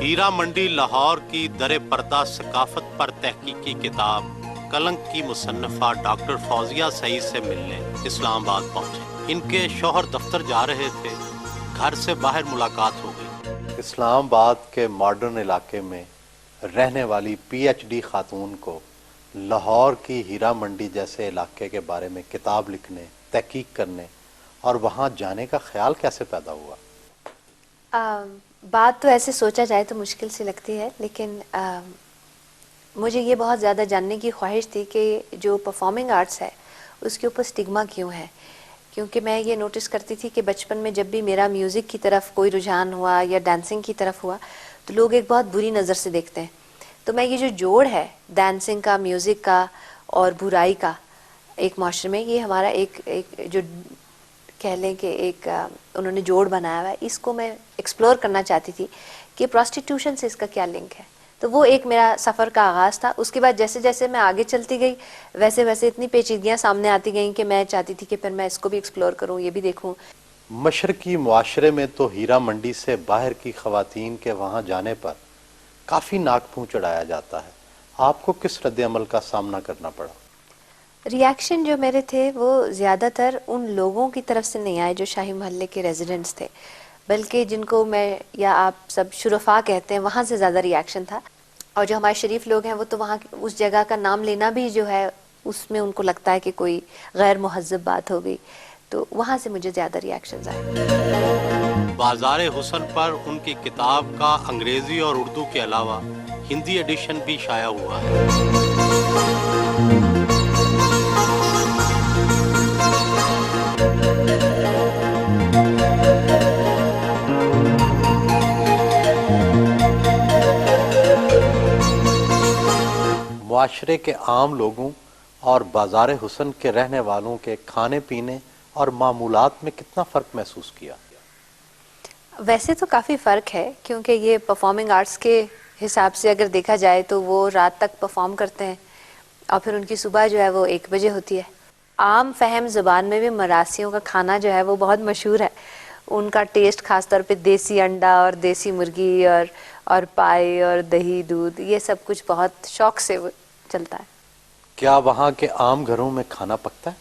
हीरा मंडी लाहौर की दरे पर्दा सकाफत पर तहकीकी किताब कलंक की मुसन्नफा डॉक्टर फौजिया सईद से मिलने इस्लामाबाद पहुंचे। इनके शौहर दफ्तर जा रहे थे, घर से बाहर मुलाकात हो गई। इस्लामाबाद के मॉडर्न इलाके में रहने वाली पीएचडी खातून को लाहौर की हीरा मंडी जैसे इलाके के बारे में किताब लिखने, तहकीक करने और वहाँ जाने का ख्याल कैसे पैदा हुआ? बात तो ऐसे सोचा जाए तो मुश्किल सी लगती है, लेकिन मुझे ये बहुत ज़्यादा जानने की ख्वाहिश थी कि जो परफॉर्मिंग आर्ट्स है उसके ऊपर स्टिग्मा क्यों है। क्योंकि मैं ये नोटिस करती थी कि बचपन में जब भी मेरा म्यूज़िक की तरफ कोई रुझान हुआ या डांसिंग की तरफ हुआ तो लोग एक बहुत बुरी नज़र से देखते हैं। तो मैं ये जो जोड़ है डांसिंग का, म्यूज़िक का और बुराई का एक माशरे में, ये हमारा एक जो कह लें कि एक उन्होंने जोड़ बनाया हुआ है, इसको मैं एक्सप्लोर करना चाहती थी कि प्रोस्टिट्यूशन से इसका क्या लिंक है। तो वो एक मेरा सफ़र का आगाज़ था। उसके बाद जैसे जैसे मैं आगे चलती गई वैसे वैसे इतनी पेचीदगियाँ सामने आती गईं कि मैं चाहती थी कि फिर मैं इसको भी एक्सप्लोर करूँ, ये भी देखूँ। मशरकी मुआशरे में तो हीरा मंडी से बाहर की ख़वातीन के वहाँ जाने पर काफ़ी नाक मुँह चढ़ाया जाता है। आपको किस रद्द-ए-अमल का सामना करना पड़ा? रिएक्शन जो मेरे थे वो ज़्यादातर उन लोगों की तरफ से नहीं आए जो शाही महल्ले के रेजिडेंट्स थे, बल्कि जिनको मैं या आप सब शुरफा कहते हैं, वहाँ से ज़्यादा रिएक्शन था। और जो हमारे शरीफ लोग हैं वो तो वहाँ उस जगह का नाम लेना भी जो है उसमें उनको लगता है कि कोई गैर मुहज़्ज़ब बात हो गई, तो वहाँ से मुझे ज़्यादा रिएक्शंस आए। बाज़ारे हुस्न पर उनकी किताब का अंग्रेज़ी और उर्दू के अलावा हिंदी एडिशन भी शाया हुआ है। मुआशरे के आम लोगों और बाज़ार हुस्न के रहने वालों के खाने पीने और मामूलात में कितना फ़र्क महसूस किया? वैसे तो काफ़ी फ़र्क है, क्योंकि ये परफॉर्मिंग आर्ट्स के हिसाब से अगर देखा जाए तो वो रात तक परफॉर्म करते हैं और फिर उनकी सुबह जो है वो 1 बजे होती है। आम फहम ज़ुबान में भी मरासियों का खाना जो है वो बहुत मशहूर है। उनका टेस्ट ख़ास तौर पे देसी अंडा और देसी मुर्गी और पाए और दही दूध, ये सब कुछ बहुत शौक से चलता है। क्या वहाँ के आम घरों में खाना पकता है?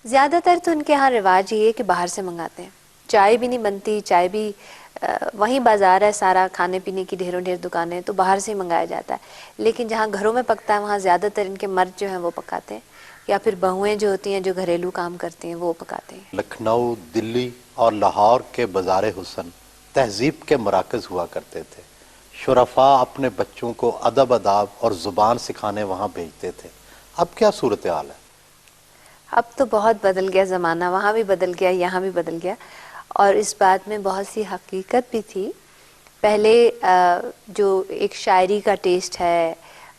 ज़्यादातर तो उनके यहाँ रिवाज ये है कि बाहर से मंगाते हैं। चाय भी नहीं बनती, चाय भी वहीं बाज़ार है सारा, खाने पीने की ढेरों ढेर दुकानें, तो बाहर से ही मंगाया जाता है। लेकिन जहाँ घरों में पकता है वहाँ ज़्यादातर इनके मर्द जो हैं वो पकाते हैं, या फिर बहुएँ जो होती हैं जो घरेलू काम करती हैं वो पकाते हैं। लखनऊ, दिल्ली और लाहौर के बाज़ार हुस्न तहजीब के मराकज़ हुआ करते थे। शुरफा अपने बच्चों को अदब अदाब और ज़ुबान सिखाने वहाँ भेजते थे। अब क्या सूरत हाल है? अब तो बहुत बदल गया ज़माना, वहाँ भी बदल गया, यहाँ भी बदल गया। और इस बात में बहुत सी हकीकत भी थी। पहले जो एक शायरी का टेस्ट है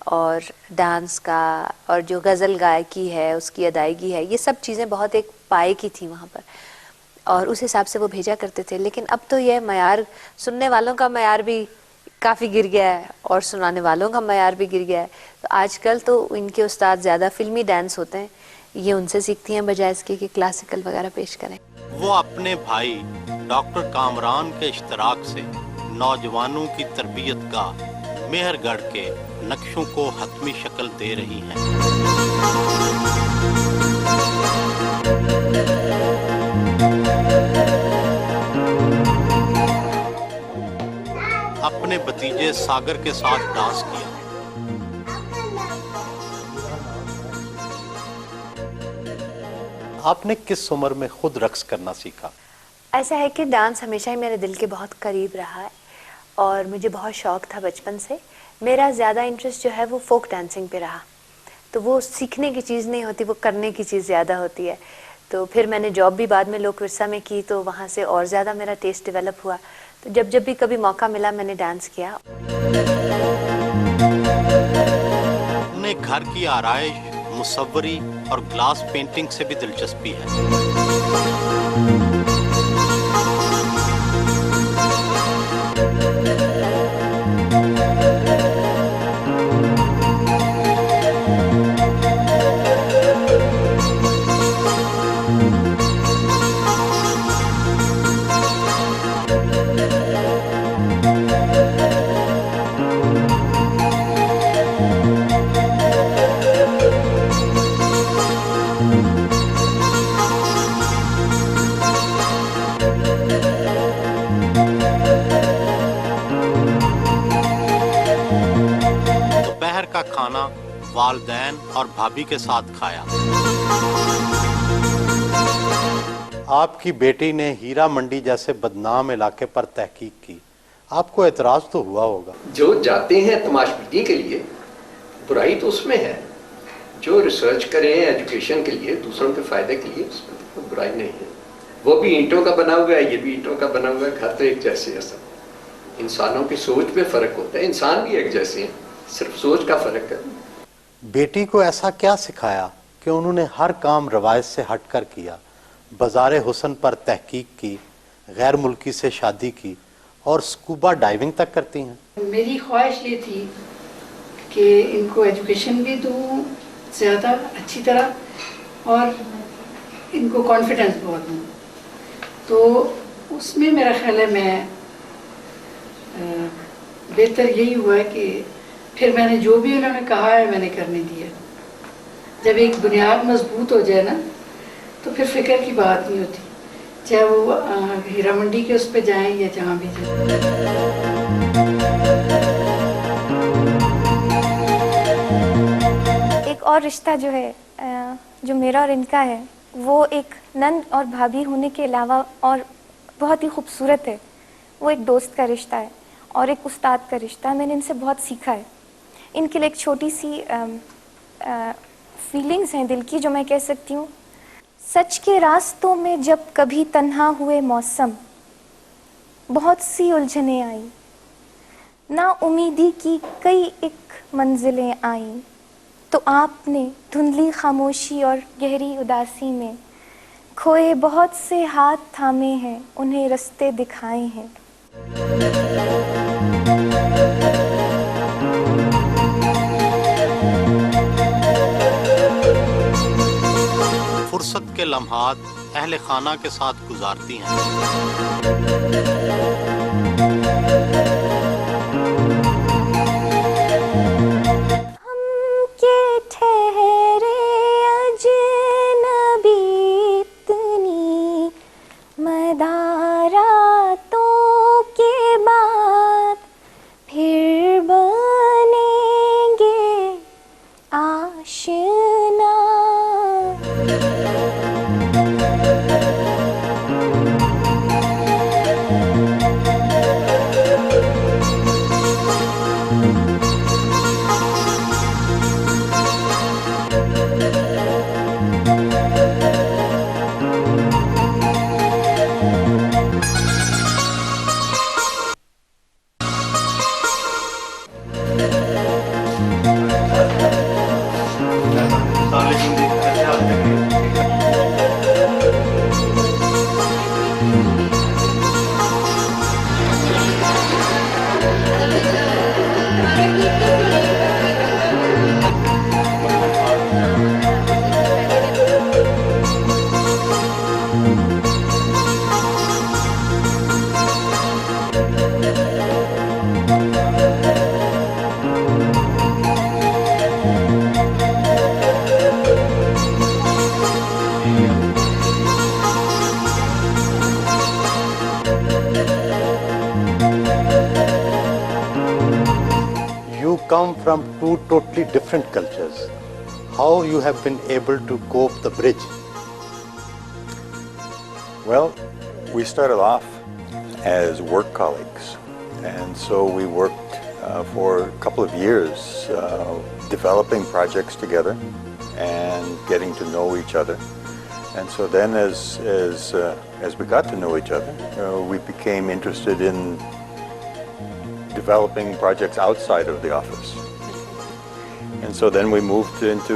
और डांस का और जो गज़ल गायकी है उसकी अदायगी है, ये सब चीज़ें बहुत एक पाए की थी वहाँ पर, और उस हिसाब से वो भेजा करते थे। लेकिन अब तो यह मयार, सुनने वालों का मयार भी काफ़ी गिर गया है और सुनाने वालों का मयार भी गिर गया है। तो आजकल तो इनके उस्ताद ज़्यादा फिल्मी डांस होते हैं, ये उनसे सीखती हैं बजाय इसके कि क्लासिकल वगैरह पेश करें। वो अपने भाई डॉक्टर कामरान के इश्तराक से नौजवानों की तरबियत का मेहरगढ़ के नक्शों को हतमी शक्ल दे रही हैं। अपने भतीजे सागर के साथ डांस किया। आपने किस उम्र में खुद रक्स करना सीखा? ऐसा है कि डांस हमेशा ही मेरे दिल के बहुत करीब रहा है और मुझे बहुत शौक था बचपन से। मेरा ज़्यादा इंटरेस्ट जो है वो फोक डांसिंग पे रहा। तो वो सीखने की चीज़ नहीं होती, वो करने की चीज़ ज़्यादा होती है। तो फिर मैंने जॉब भी बाद में लोक विरसा में की, तो वहाँ से और ज़्यादा मेरा टेस्ट डेवलप हुआ। तो जब भी कभी मौका मिला मैंने डांस किया। उन्हें घर की आराइश, मुसव्वरी और ग्लास पेंटिंग से भी दिलचस्पी है। वालदैन और भाभी के साथ खाया। आपकी बेटी ने हीरा मंडी जैसे बदनाम इलाके पर तहकीक की, आपको एतराज तो हुआ होगा। जो जाते हैं तमाशबीनी के लिए, बुराई तो उसमें है। जो रिसर्च करें एजुकेशन के लिए, दूसरों के फायदे के लिए, उसमें तो कोई बुराई नहीं है। वो भी ईंटों का बना हुआ है, ये भी ईंटों का बना हुआ है, घर तो एक जैसे है सब। इंसानों की सोच में फर्क होता है, इंसान भी एक जैसे हैं, सिर्फ सोच का फर्क है। बेटी को ऐसा क्या सिखाया कि उन्होंने हर काम रवायत से हटकर किया, बाज़ार हुस्न पर तहकीक की, गैर मुल्की से शादी की और स्कूबा डाइविंग तक करती हैं? मेरी ख्वाहिश ये थी कि इनको एजुकेशन भी दूँ ज़्यादा अच्छी तरह और इनको कॉन्फिडेंस बहुत दूँ। तो उसमें मेरा ख्याल है मैं बेहतर यही हुआ है कि फिर मैंने जो भी उन्होंने कहा है मैंने करने दिया। जब एक बुनियाद मजबूत हो जाए ना तो फिर फिक्र की बात नहीं होती, चाहे वो हीरा मंडी के उस पर जाएं या जहाँ भी जाएं। एक और रिश्ता जो है जो मेरा और इनका है, वो एक नंद और भाभी होने के अलावा और बहुत ही खूबसूरत है। वो एक दोस्त का रिश्ता है और एक उस्ताद का रिश्ता है। मैंने इनसे बहुत सीखा है। इनके लिए एक छोटी सी फीलिंग्स हैं दिल की जो मैं कह सकती हूँ। सच के रास्तों में जब कभी तन्हा हुए मौसम, बहुत सी उलझनें आई, ना उम्मीदी की कई एक मंजिलें आईं, तो आपने धुंधली खामोशी और गहरी उदासी में खोए बहुत से हाथ थामे हैं, उन्हें रास्ते दिखाए हैं। फुर्सत के लम्हात अहले खाना के साथ गुजारती हैं। हम के ठहरे अजनबी इतनी मदारातों के बाद फिर बनेंगे आशिना। You come from two totally different cultures. How you have been able to cope the bridge? Well, we started off as work colleagues, and so we worked for a couple of years developing projects together and getting to know each other. And so then as we got to know each other, we became interested in developing projects outside of the office. And so then we moved into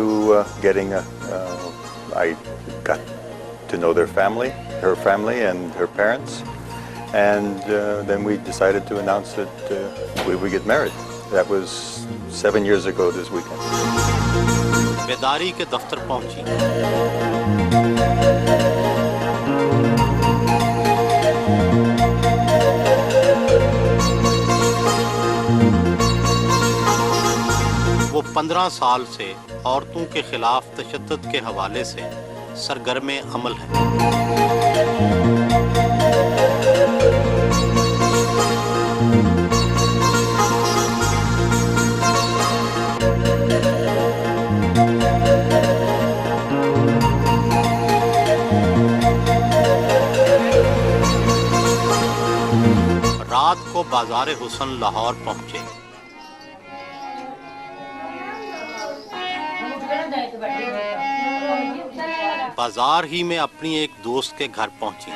I got to know their family, her family and her parents. And then we decided to announce that we would get married. That was 7 years ago this weekend. बेदारी के दफ्तर पहुंची। वो 15 साल से औरतों के खिलाफ तशद्दुद के हवाले से सरगर्म अमल है। रात को बाजार हुसन लाहौर पहुंचे। बाजार ही में अपनी एक दोस्त के घर पहुंची।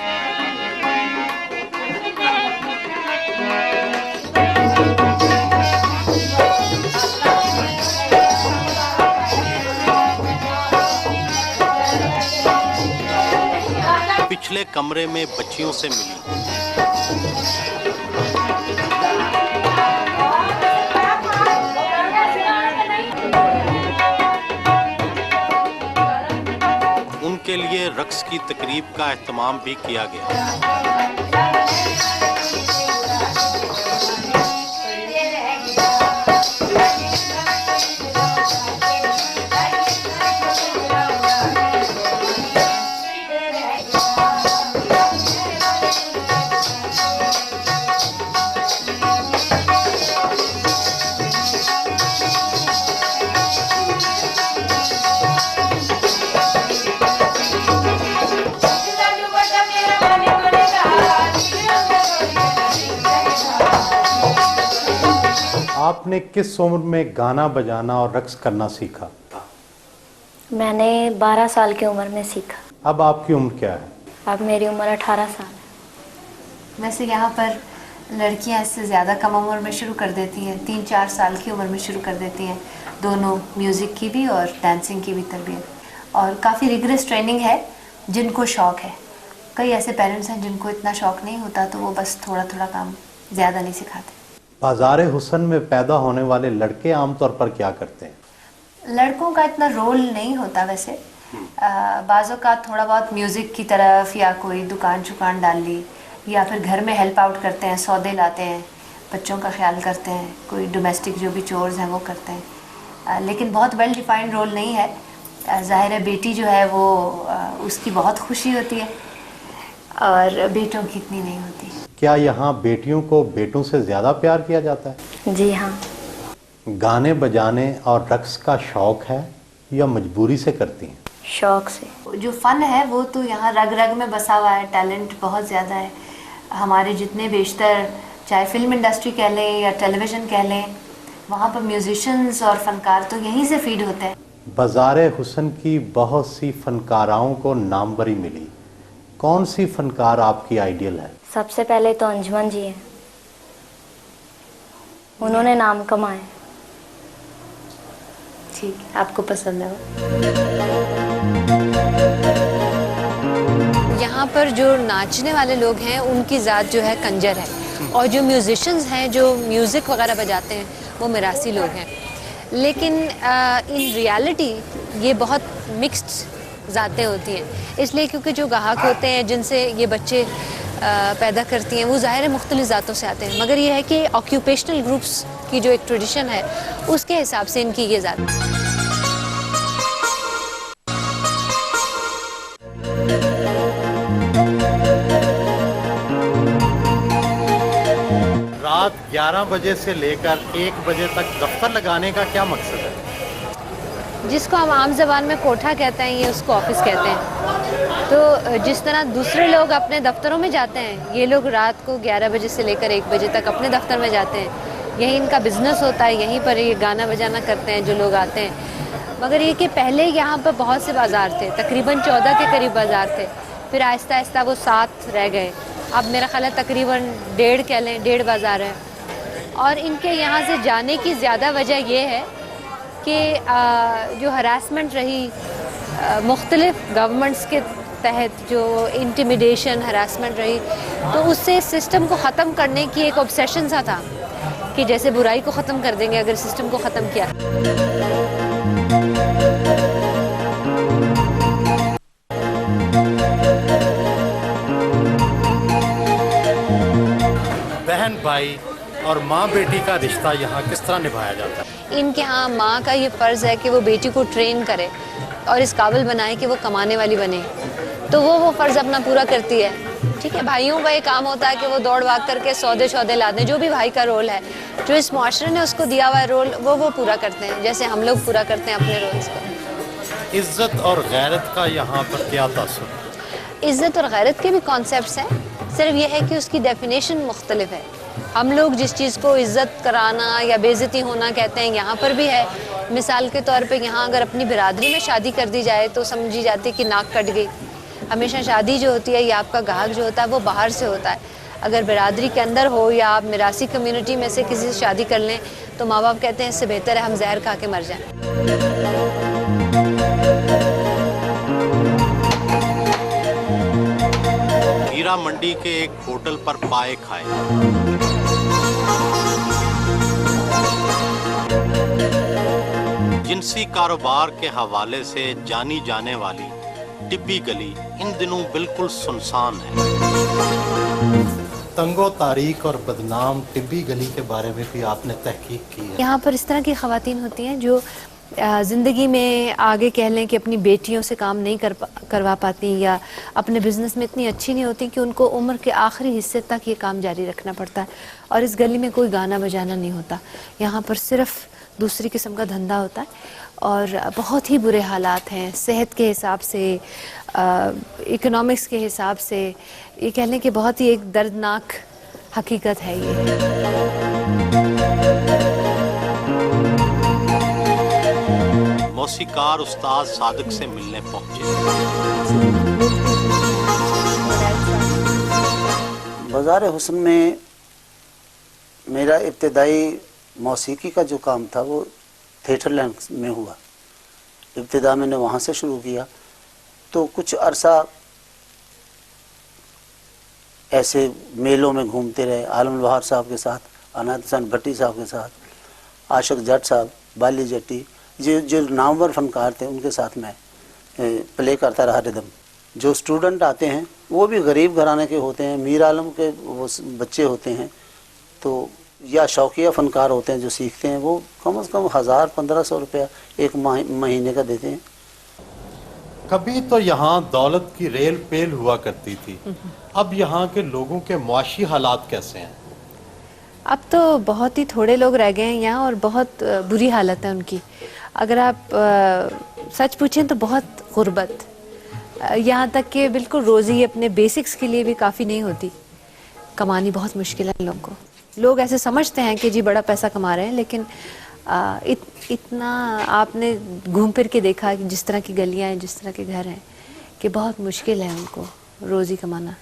पिछले कमरे में बच्चियों से मिली। उनके लिए रक्स की तकरीब का एहतमाम भी किया गया। आपने किस उम्र में गाना बजाना और रक्स करना सीखा? मैंने 12 साल की उम्र में सीखा। अब आपकी उम्र क्या है? अब मेरी उम्र 18 साल है। वैसे यहाँ पर लड़कियाँ इससे ज़्यादा कम उम्र में शुरू कर देती हैं, 3-4 साल की उम्र में शुरू कर देती हैं, दोनों म्यूज़िक की भी और डांसिंग की भी तरबियत। और काफ़ी रिगरस ट्रेनिंग है जिनको शौक़ है। कई ऐसे पेरेंट्स हैं जिनको इतना शौक़ नहीं होता तो वो बस थोड़ा थोड़ा काम, ज़्यादा नहीं सिखाते। बाजार हुसन में पैदा होने वाले लड़के आमतौर पर क्या करते हैं? लड़कों का इतना रोल नहीं होता वैसे। बाज़ों का थोड़ा बहुत म्यूज़िक की तरफ या कोई दुकान शुकान डाल ली या फिर घर में हेल्प आउट करते हैं, सौदे लाते हैं, बच्चों का ख्याल करते हैं, कोई डोमेस्टिक जो भी चोर्स हैं वो करते हैं। लेकिन बहुत वेल डिफाइंड रोल नहीं है। ज़ाहिर है बेटी जो है वो उसकी बहुत खुशी होती है और बेटों की इतनी नहीं होती। क्या यहाँ बेटियों को बेटों से ज़्यादा प्यार किया जाता है? जी हाँ। गाने बजाने और रक्स का शौक़ है या मजबूरी से करती हैं? शौक से। जो फ़न है वो तो यहाँ रग रग में बसा हुआ है, टैलेंट बहुत ज़्यादा है। हमारे जितने बेशतर चाहे फिल्म इंडस्ट्री कह लें या टेलीविज़न कह लें, वहाँ पर म्यूजिशियंस और फ़नकार तो यहीं से फीड होते हैं। बाजार हुसन की बहुत सी फनकाराओं को नामवरी मिली। कौन सी फनकार आपकी आइडियल है? सबसे पहले तो अंजुमन जी हैं, उन्होंने नाम कमाए। ठीक, आपको पसंद है वो? यहाँ पर जो नाचने वाले लोग हैं उनकी ज़ात जो है कंजर है, और जो म्यूजिशियंस हैं जो म्यूज़िक वगैरह बजाते हैं वो मिरासी लोग हैं। लेकिन इन रियलिटी ये बहुत मिक्स्ड ज़ातें होती हैं, इसलिए क्योंकि जो गाहक होते हैं जिनसे ये बच्चे पैदा करती हैं वो ज़ाहिर है मुख्तलिफ़ ज़ातों से आते हैं। मगर ये है कि ऑक्यूपेशनल ग्रुप्स की जो एक ट्रेडिशन है उसके हिसाब से इनकी ये ज़ात। रात 11 बजे से लेकर 1 बजे तक दफ्तर लगाने का क्या मकसद है? जिसको हम आम ज़बान में कोठा कहते हैं, ये उसको ऑफिस कहते हैं। तो जिस तरह दूसरे लोग अपने दफ्तरों में जाते हैं, ये लोग रात को 11 बजे से लेकर 1 बजे तक अपने दफ्तर में जाते हैं। यही इनका बिज़नेस होता है, यहीं पर ये गाना बजाना करते हैं जो लोग आते हैं। मगर ये कि पहले यहाँ पर बहुत से बाज़ार थे, तकरीबन 14 के करीब बाज़ार थे, फिर आहिस्ता आहिस्ता वो 7 रह गए। अब मेरा ख्याल है तकरीबन 1.5 कह लें, 1.5 बाज़ार है। और इनके यहाँ से जाने की ज़्यादा वजह ये है कि जो हरासमेंट रही मुख्तलिफ़ गवर्नमेंट्स के तहत, जो इंटिमिडेशन हरासमेंट रही, तो उससे सिस्टम को ख़त्म करने की एक ऑब्सेशन सा था कि जैसे बुराई को ख़त्म कर देंगे अगर सिस्टम को ख़त्म किया। बहन भाई और माँ बेटी का रिश्ता यहाँ किस तरह निभाया जाता है? इनके यहाँ माँ का ये फ़र्ज़ है कि वो बेटी को ट्रेन करे और इस काबिल बनाए कि वो कमाने वाली बने, तो वो फ़र्ज़ अपना पूरा करती है। ठीक है, भाइयों का ये काम होता है कि वो दौड़ भाग करके सौदे ला दें, जो भी भाई का रोल है, जो इस माशरे ने उसको दिया हुआ है रोल, वो पूरा करते हैं, जैसे हम लोग पूरा करते हैं अपने रोल्स को। इज़्ज़त और गैरत का यहाँ पर क्या तासुर? इज़्ज़त और गैरत के भी कॉन्सेप्ट्स हैं, सिर्फ ये है कि उसकी डेफिनेशन मुख्तलिफ है। हम लोग जिस चीज़ को इज्जत कराना या बेइज्जती होना कहते हैं, यहाँ पर भी है। मिसाल के तौर पे यहाँ अगर अपनी बिरादरी में शादी कर दी जाए तो समझी जाती है कि नाक कट गई। हमेशा शादी जो होती है या आपका गाहक जो होता है वो बाहर से होता है। अगर बिरादरी के अंदर हो या आप मिरासी कम्युनिटी में से किसी से शादी कर लें तो माँ बाप कहते हैं इससे बेहतर है हम जहर खा के मर जाएं। हीरा मंडी के एक होटल पर पाए खाए। जिनसी कारोबार के हवाले से जानी जाने वाली टिब्बी गली इन दिनों बिल्कुल सुनसान है। तंगो तारीख और बदनाम टिब्बी गली के बारे में भी आपने तहकीक की है। यहाँ पर इस तरह की ख़वातीन होती हैं जो ज़िंदगी में आगे कह लें कि अपनी बेटियों से काम नहीं करवा पाती या अपने बिज़नेस में इतनी अच्छी नहीं होती कि उनको उम्र के आखिरी हिस्से तक ये काम जारी रखना पड़ता है। और इस गली में कोई गाना बजाना नहीं होता, यहाँ पर सिर्फ दूसरी किस्म का धंधा होता है और बहुत ही बुरे हालात हैं सेहत के हिसाब से, इकोनॉमिक्स के हिसाब से। ये कह लें कि बहुत ही एक दर्दनाक हकीकत है ये। मौसीकार उस्ताद सादिक से मिलने पहुंचे। बाज़ार हुस्न में मेरा इब्तिदाई मौसीकी का जो काम था वो थिएटर लैंड में हुआ। इब्तिदा मैंने वहाँ से शुरू किया तो कुछ अरसा ऐसे मेलों में घूमते रहे, आलम बहार साहब के साथ, अनायत हसन भट्टी साहब के साथ, आशिक जट साहब, बाली जट्टी, जो नामवर फनकार थे उनके साथ मैं प्ले करता रहा रिदम। जो स्टूडेंट आते हैं वो भी गरीब घराने के होते हैं, मीर आलम के वो बच्चे होते हैं तो या शौकिया फ़नकार होते हैं जो सीखते हैं, वो कम से कम 1000-1500 रुपया एक महीने का देते हैं। कभी तो यहाँ दौलत की रेल पेल हुआ करती थी, अब यहाँ के लोगों के मुआशी हालात कैसे हैं? अब तो बहुत ही थोड़े लोग रह गए हैं यहाँ और बहुत बुरी हालत है उनकी। अगर आप सच पूछें तो बहुत गुर्बत, यहाँ तक कि बिल्कुल रोज़ी अपने बेसिक्स के लिए भी काफ़ी नहीं होती। कमानी बहुत मुश्किल है लोगों को। लोग ऐसे समझते हैं कि जी बड़ा पैसा कमा रहे हैं, लेकिन इतना आपने घूम फिर के देखा कि जिस तरह की गलियाँ हैं, जिस तरह के घर हैं, कि बहुत मुश्किल है उनको रोज़ी कमाना।